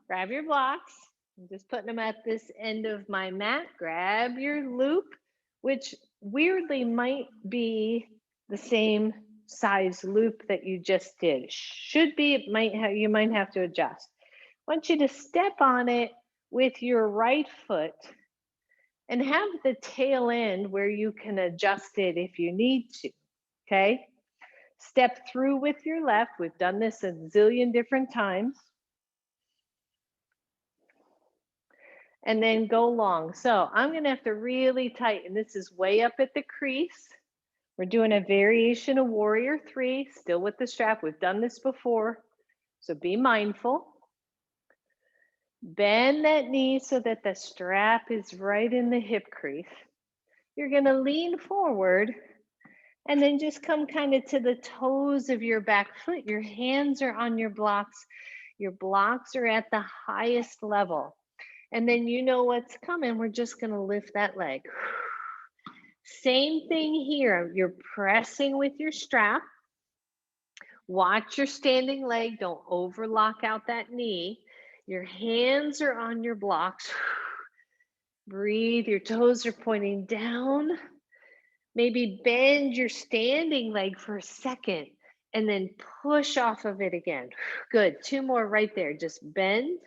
grab your blocks. I'm just putting them at this end of my mat. Grab your loop, which weirdly might be the same size loop that you just did. Should be, you might have to adjust. I want you to step on it with your right foot and have the tail end where you can adjust it if you need to, okay? Step through with your left. We've done this a zillion different times. And then go long. So I'm gonna have to really tighten. This is way up at the crease. We're doing a variation of warrior three, still with the strap. We've done this before, so be mindful. Bend that knee so that the strap is right in the hip crease. You're gonna lean forward and then just come kind of to the toes of your back foot. Your hands are on your blocks. Your blocks are at the highest level. And then you know what's coming. We're just gonna lift that leg. Same thing here. You're pressing with your strap. Watch your standing leg. Don't overlock out that knee. Your hands are on your blocks. Breathe. Your toes are pointing down. Maybe bend your standing leg for a second and then push off of it again. Good. Two more right there. Just bend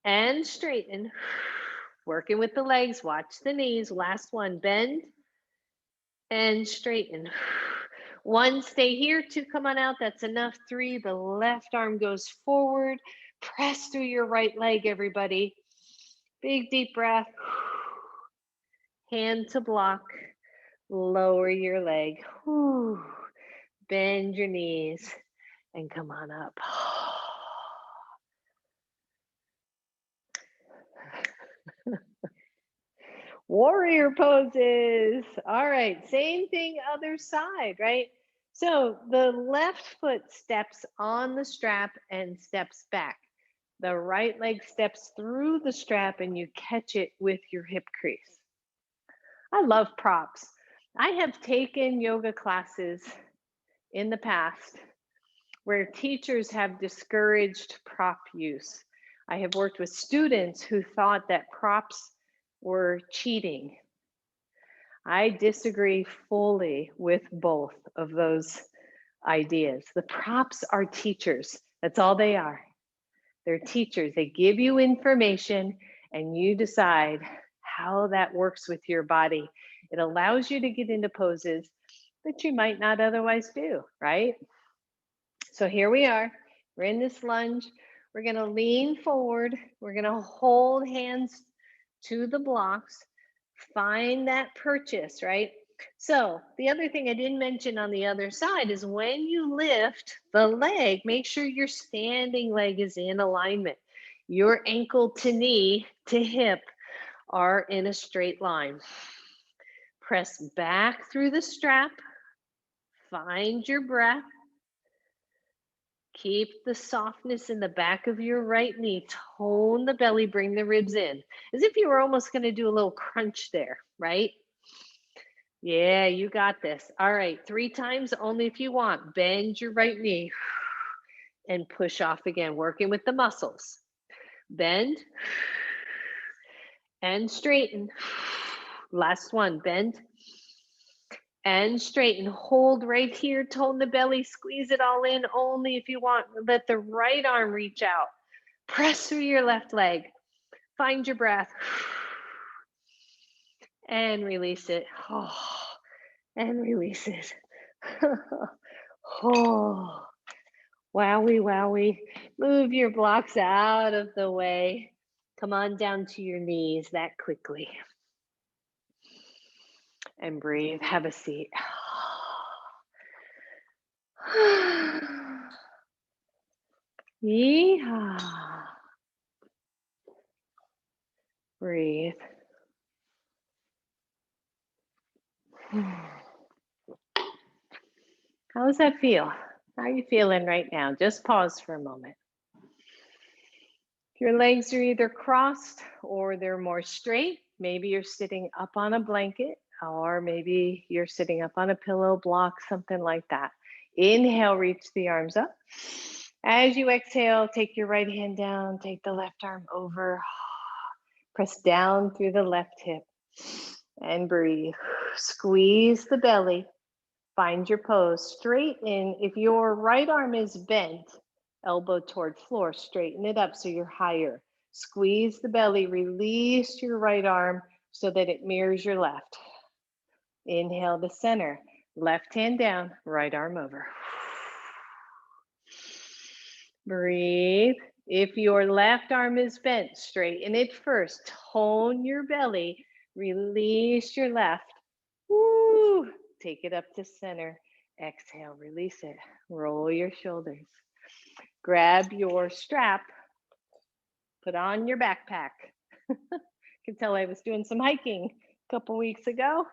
and straighten. Working with the legs. Watch the knees. Last one. Bend and straighten. One, stay here. Two, come on out. That's enough. Three, the left arm goes forward. Press through your right leg, everybody. Big deep breath. Hand to block. Lower your leg. Bend your knees and come on up. Warrior poses. All right, same thing, other side, right? So the left foot steps on the strap and steps back. The right leg steps through the strap and you catch it with your hip crease. I love props. I have taken yoga classes in the past where teachers have discouraged prop use. I have worked with students who thought that props were cheating. I disagree fully with both of those ideas. The props are teachers. That's all they are. They're teachers. They give you information and you decide how that works with your body. It allows you to get into poses that you might not otherwise do, right? So here we are. We're in this lunge. We're going to lean forward. We're going to hold hands to the blocks. Find that purchase, right? So the other thing I didn't mention on the other side is when you lift the leg, make sure your standing leg is in alignment. Your ankle to knee to hip are in a straight line. Press back through the strap. Find your breath. Keep the softness in the back of your right knee. Tone the belly, bring the ribs in. As if you were almost going to do a little crunch there, right? Yeah, you got this. All right, 3 times only if you want. Bend your right knee and push off again, working with the muscles. Bend and straighten. Last one, bend and straighten. Hold right here, tone the belly, squeeze it all in only if you want. Let the right arm reach out. Press through your left leg. Find your breath. And release it. Oh, and release it. Oh, wowie, wowie. Move your blocks out of the way. Come on down to your knees that quickly. And breathe. Have a seat. Yeehaw. Breathe. How does that feel? How are you feeling right now? Just pause for a moment. If your legs are either crossed or they're more straight, maybe you're sitting up on a blanket, or maybe you're sitting up on a pillow, block, something like that. Inhale, reach the arms up. As you exhale, take your right hand down, take the left arm over, press down through the left hip, and breathe. Squeeze the belly, find your pose, straighten. If your right arm is bent, elbow toward floor, straighten it up so you're higher. Squeeze the belly, release your right arm so that it mirrors your left. Inhale to center, left hand down, right arm over. Breathe. If your left arm is bent, straighten it first. Tone your belly, release your left. Woo. Take it up to center. Exhale, release it. Roll your shoulders. Grab your strap, put on your backpack. You can tell I was doing some hiking a couple weeks ago.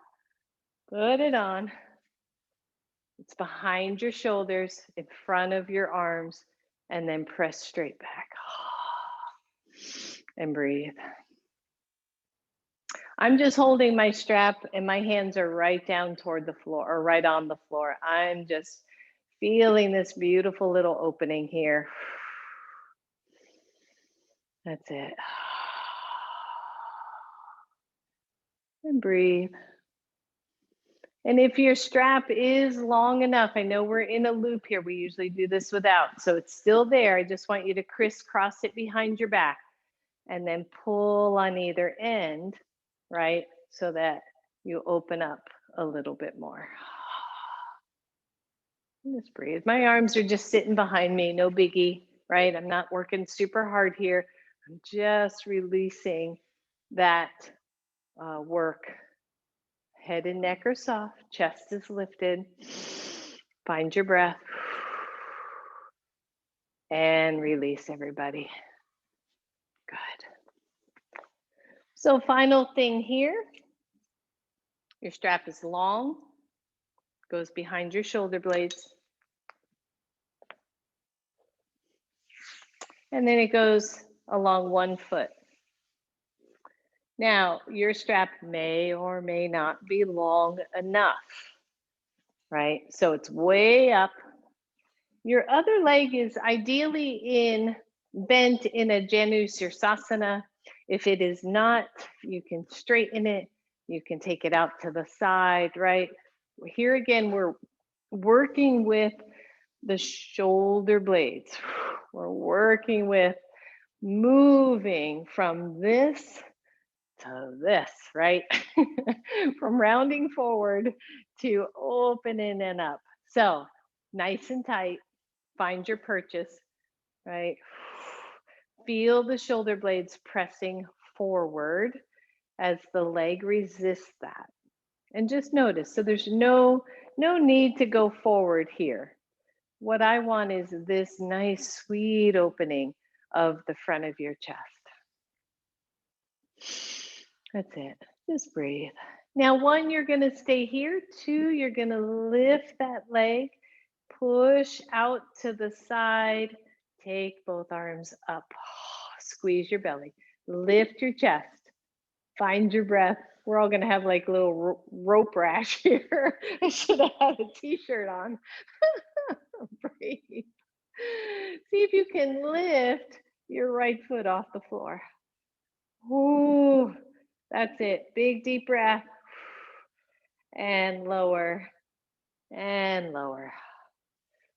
Put it on. It's behind your shoulders, in front of your arms, and then press straight back. And breathe. I'm just holding my strap and my hands are right down toward the floor or right on the floor. I'm just feeling this beautiful little opening here. That's it. And breathe. And if your strap is long enough, I know we're in a loop here. We usually do this without, so it's still there. I just want you to crisscross it behind your back and then pull on either end, right? So that you open up a little bit more. Just breathe. My arms are just sitting behind me, no biggie, right? I'm not working super hard here. I'm just releasing that work. Head and neck are soft, chest is lifted. Find your breath. And release, everybody. Good. So final thing here. Your strap is long, goes behind your shoulder blades. And then it goes along one foot. Now, your strap may or may not be long enough, right? So it's way up. Your other leg is ideally bent in a Janu Sirsasana. If it is not, you can straighten it. You can take it out to the side, right? Here again, we're working with the shoulder blades. We're working with moving from this to this, right? From rounding forward to opening and up. So nice and tight, find your purchase, right? Feel the shoulder blades pressing forward as the leg resists that. And just notice, so there's no need to go forward here. What I want is this nice, sweet opening of the front of your chest. That's it. Just breathe. Now, one, you're going to stay here. Two, you're going to lift that leg, push out to the side, take both arms up, squeeze your belly, lift your chest, find your breath. We're all going to have like a little rope rash here. I should have had a t-shirt on. Breathe. See if you can lift your right foot off the floor. Ooh, that's it. Big deep breath. And lower and lower.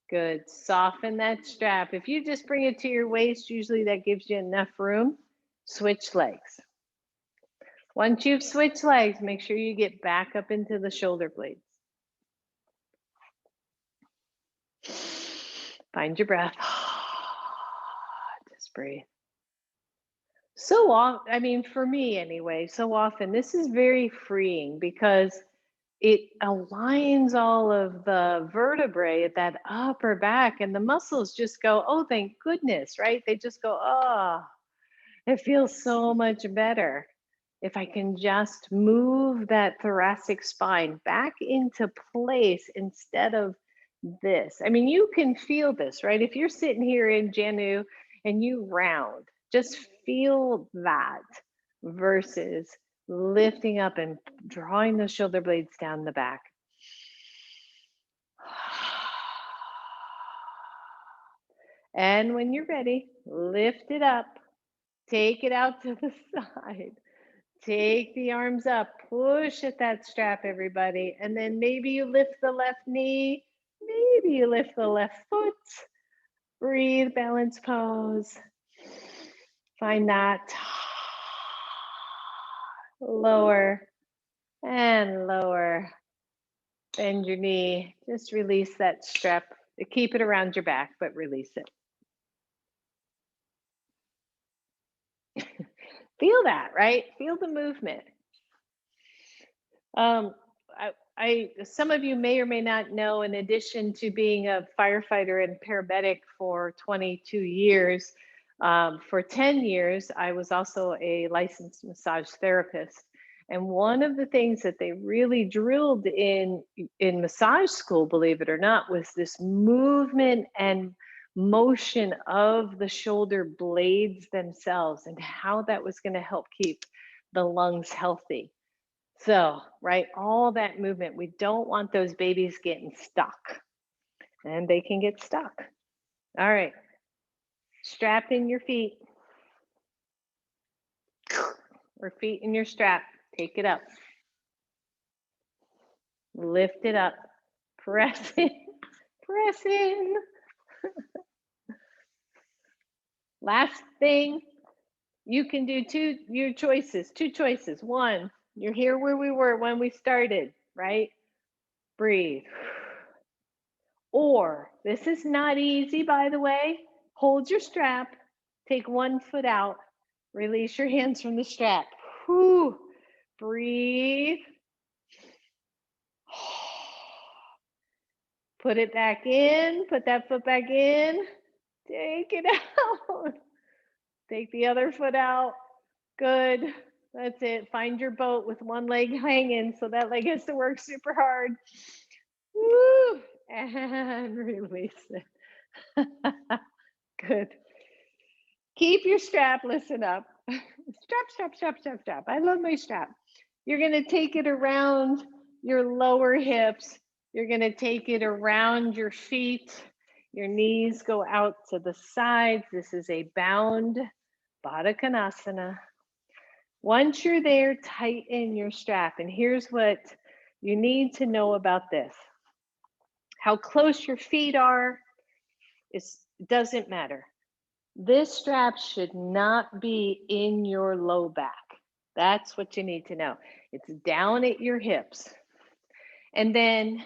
Good. Soften that strap. If you just bring it to your waist, usually that gives you enough room. Switch legs. Once you've switched legs, make sure you get back up into the shoulder blades. Find your breath. Just breathe. So often, I mean, for me anyway, so often this is very freeing because it aligns all of the vertebrae at that upper back, and the muscles just go, oh, thank goodness, right? They just go, oh, it feels so much better. If I can just move that thoracic spine back into place instead of this. I mean, you can feel this, right? If you're sitting here in Janu and you round, just feel that versus lifting up and drawing those shoulder blades down the back. And when you're ready, lift it up, take it out to the side. Take the arms up, push at that strap, everybody. And then maybe you lift the left knee, maybe you lift the left foot. Breathe, balance pose. Find that. Lower and lower. Bend your knee. Just release that strap. Keep it around your back, but release it. Feel that, right? Feel the movement. Some of you may or may not know, in addition to being a firefighter and paramedic for 22 years, for 10 years, I was also a licensed massage therapist. And one of the things that they really drilled in massage school, believe it or not, was this movement and motion of the shoulder blades themselves and how that was going to help keep the lungs healthy. So, right, all that movement, we don't want those babies getting stuck, and they can get stuck. All right, strap in your feet, or feet in your strap, take it up, lift it up, press in, press in. Last thing, you can do two choices. One, you're here where we were when we started, right? Breathe. Or, this is not easy, by the way. Hold your strap, take one foot out, release your hands from the strap. Whew. Breathe. Put it back in, put that foot back in, take it out. Take the other foot out. Good. That's it. Find your boat with one leg hanging so that leg has to work super hard. Woo! And release it. Good. Keep your strap, listen up. Strap. I love my strap. You're going to take it around your lower hips. You're going to take it around your feet. Your knees go out to the sides. This is a bound Baddha Konasana. Once you're there, tighten your strap. And here's what you need to know about this. How close your feet are, doesn't matter. This strap should not be in your low back. That's what you need to know. It's down at your hips. And then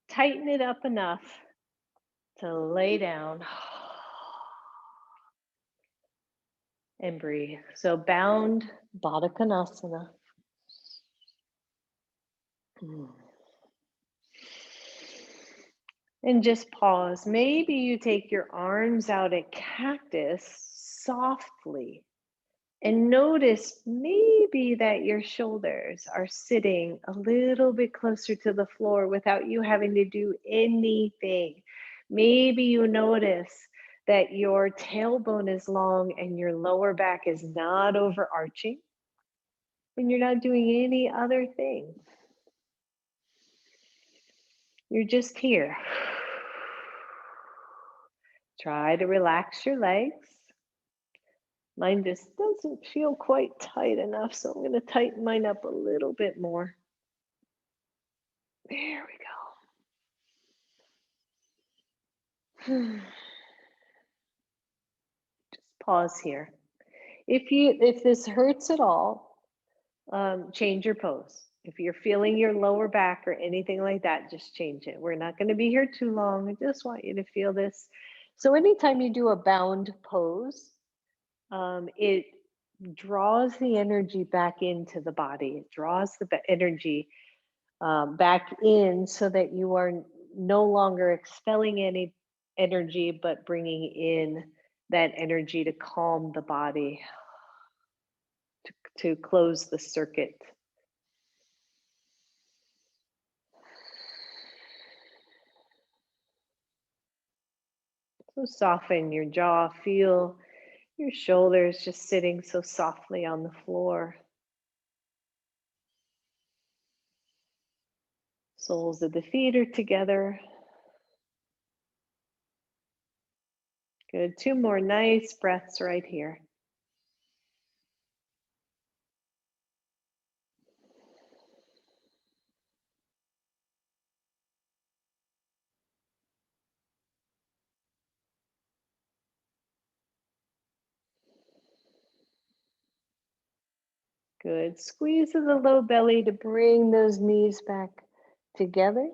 tighten it up enough to lay down and breathe. So bound Baddha Konasana. And just pause. Maybe you take your arms out at cactus softly. And notice maybe that your shoulders are sitting a little bit closer to the floor without you having to do anything. Maybe you notice that your tailbone is long and your lower back is not overarching, and you're not doing any other thing. You're just here. Try to relax your legs. Mine just doesn't feel quite tight enough, so I'm going to tighten mine up a little bit more. There we go. Just pause here. If this hurts at all, change your pose. If you're feeling your lower back or anything like that, just change it. We're not going to be here too long. I just want you to feel this. So anytime you do a bound pose, it draws the energy back into the body. It draws the energy back in so that you are no longer expelling any energy, but bringing in that energy to calm the body, to close the circuit. So soften your jaw, feel your shoulders just sitting so softly on the floor. Soles of the feet are together. Good. 2 more nice breaths right here. Good. Squeeze of the low belly to bring those knees back together.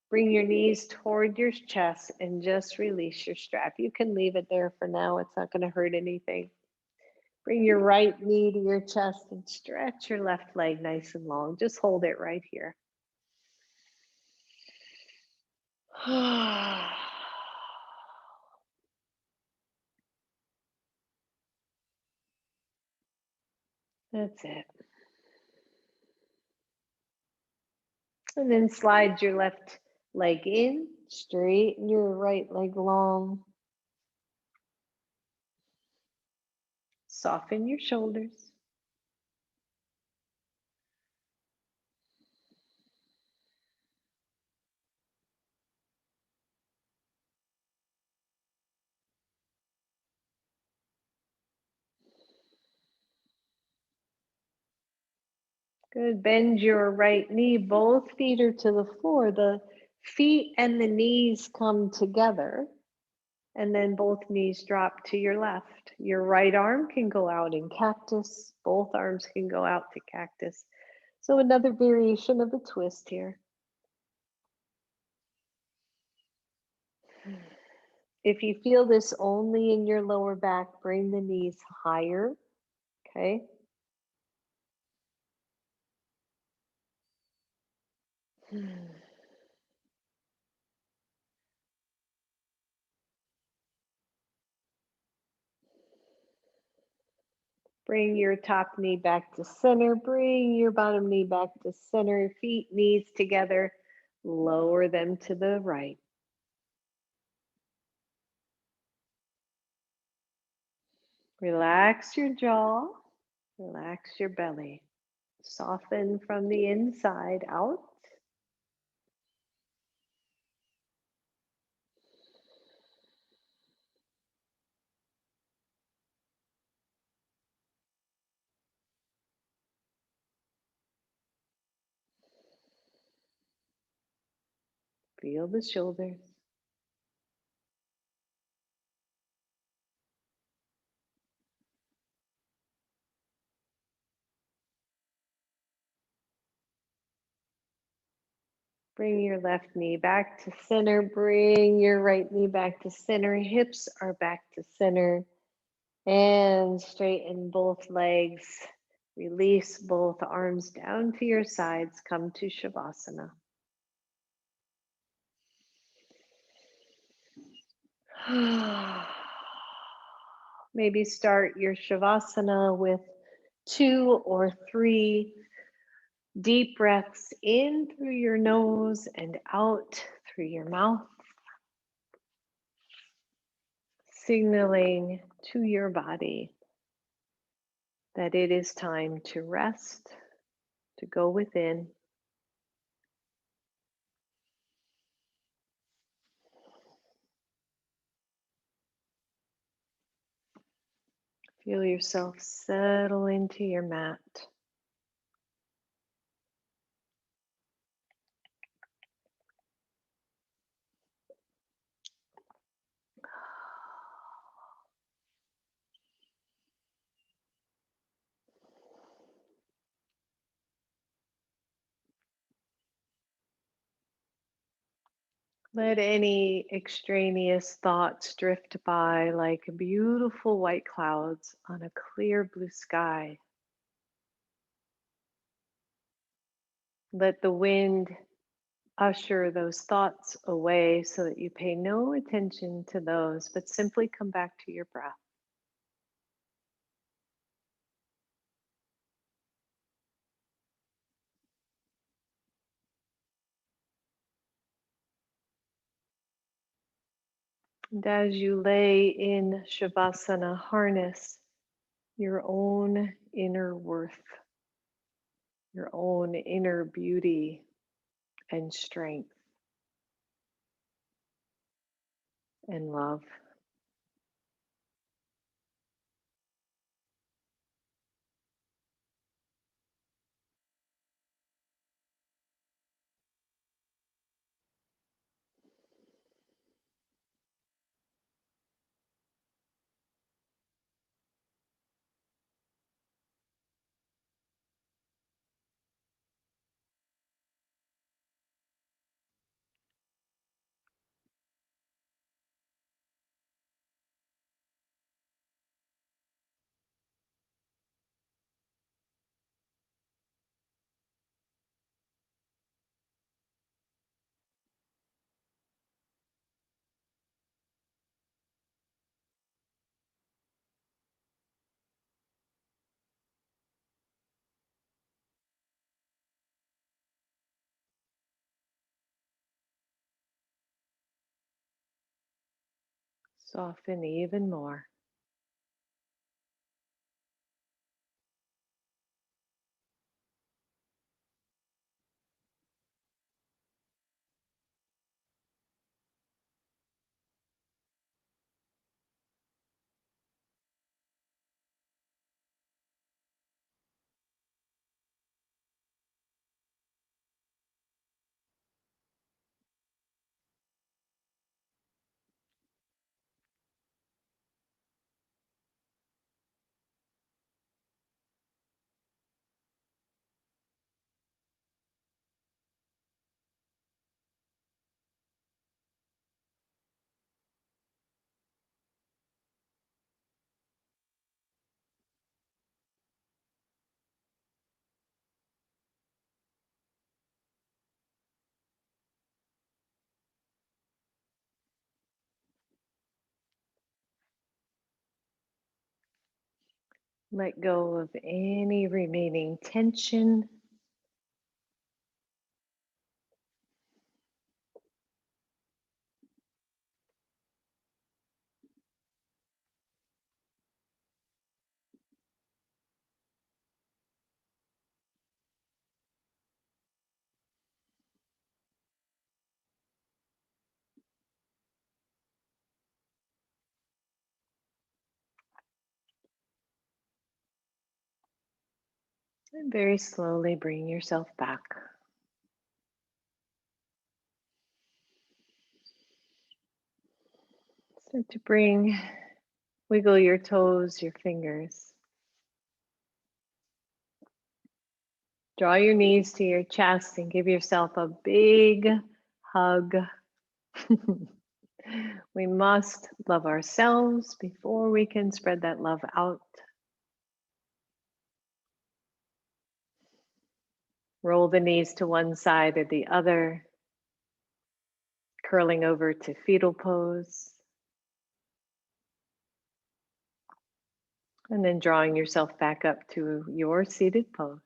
Bring your knees toward your chest and just release your strap. You can leave it there for now. It's not going to hurt anything. Bring your right knee to your chest and stretch your left leg nice and long. Just hold it right here. That's it. And then slide your left leg in, straighten your right leg long. Soften your shoulders. Good. Bend your right knee. Both feet are to the floor. The feet and the knees come together. And then both knees drop to your left. Your right arm can go out in cactus. Both arms can go out to cactus. So another variation of the twist here. If you feel this only in your lower back, bring the knees higher. Okay. Bring your top knee back to center. Bring your bottom knee back to center. Feet, knees together. Lower them to the right. Relax your jaw. Relax your belly. Soften from the inside out. Feel the shoulders. Bring your left knee back to center. Bring your right knee back to center. Hips are back to center. And straighten both legs. Release both arms down to your sides. Come to Shavasana. Maybe start your Shavasana with 2 or 3 deep breaths in through your nose and out through your mouth, signaling to your body that it is time to rest, to go within. Feel yourself settle into your mat. Let any extraneous thoughts drift by like beautiful white clouds on a clear blue sky. Let the wind usher those thoughts away so that you pay no attention to those, but simply come back to your breath. And as you lay in Shavasana, harness your own inner worth, your own inner beauty and strength and love. Soften even more. Let go of any remaining tension. And very slowly bring yourself back. Start to wiggle your toes, your fingers. Draw your knees to your chest and give yourself a big hug. We must love ourselves before we can spread that love out. Roll the knees to one side or the other, curling over to fetal pose. And then drawing yourself back up to your seated pose.